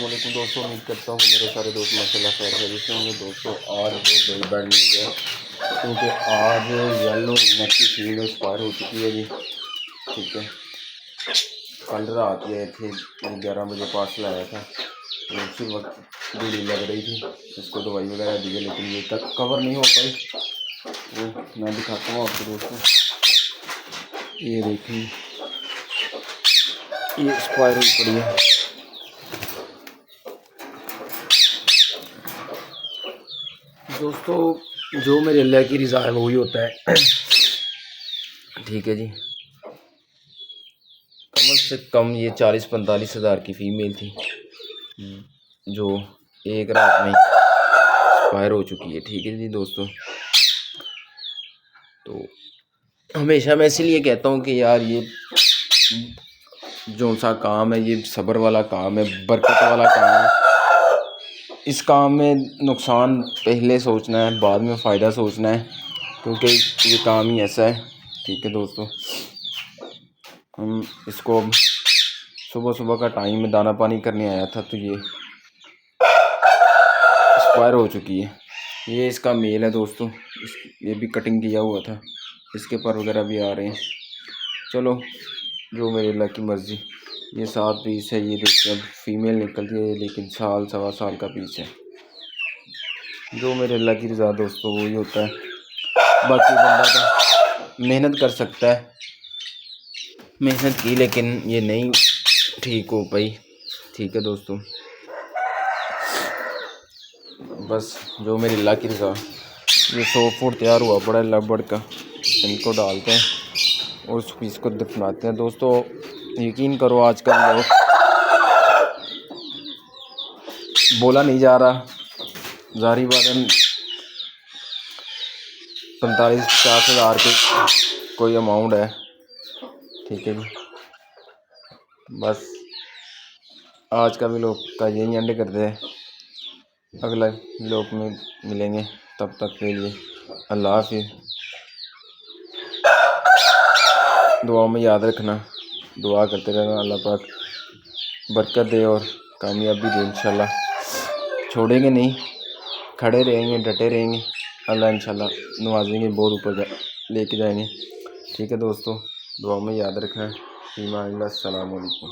वालेकुम दोस्तों, उम्मीद करता हूँ मेरे सारे दोस्त माशाल्लाह खैर खैरियत से होंगे। दोस्तों आज वो बड़ी बैड न्यूज़ है, क्योंकि आज येलो नेक की फील्ड एक्सपायर हो चुकी है जी। ठीक है, कल रात गए थे 11 बजे पार्सल आया था, तो उसी वक्त गोली लग रही थी, इसको दवाई वगैरह दी है, लेकिन ये तक कवर नहीं हो पाई। वो मैं दिखाता हूँ आपको दोस्तों, ये देखिए ये एक्सपायर हुई पड़ी है। दोस्तों जो मेरे अल्लाह की रज़ा है वही होता है। ठीक है जी, कम से कम ये 40-45 हज़ार की फ़ीमेल थी, जो एक रात में एक्सपायर हो चुकी है। ठीक है जी दोस्तों, तो हमेशा मैं इसीलिए कहता हूँ कि यार ये जो सा काम है ये सब्र वाला काम है, बरकत वाला काम है। इस काम में नुकसान पहले सोचना है, बाद में फ़ायदा सोचना है, क्योंकि ये काम ही ऐसा है। ठीक है दोस्तों, हम इसको सुबह सुबह का टाइम में दाना पानी करने आया था, तो ये एक्सपायर हो चुकी है। ये इसका मेल है दोस्तों, ये भी कटिंग किया हुआ था, इसके पर वगैरह भी आ रहे हैं। चलो जो मेरे अल्लाह की मर्ज़ी। ये 7 पीस है, ये देखिए अब फीमेल निकलती है, लेकिन साल सवा साल का पीस है। जो मेरे अल्लाह की रज़ा दोस्तों वही होता है। बाकी बंदा तो मेहनत कर सकता है, मेहनत की, लेकिन ये नहीं ठीक हो पाई। ठीक है दोस्तों, बस जो मेरी अल्लाह की रज़ा। ये 100 फुट तैयार हुआ पड़ा है लबड़ का, इनको डालते हैं और उस पीस को दफनाते हैं। दोस्तों यकीन करो आजकल लोग बोला नहीं जा रहा, ज़ाहिर बात है 45-50 हज़ार के कोई अमाउंट है। ठीक है जी, बस आज का भी लोग का यही एंड करते हैं। अगला लोग में मिलेंगे, तब तक के लिए अल्लाह हाफ़िज़। दुआ में याद रखना, दुआ करते रहना, अल्लाह पाक बरकत दे और कामयाबी दे इंशाल्लाह। छोड़ेंगे नहीं, खड़े रहेंगे, डटे रहेंगे, अल्लाह इंशाल्लाह नवाजेंगे, बहुत ऊपर लेके जाएंगे। ठीक है दोस्तों, दुआ में याद रखना। ईमान अल्लाह। अस्सलाम वालेकुम।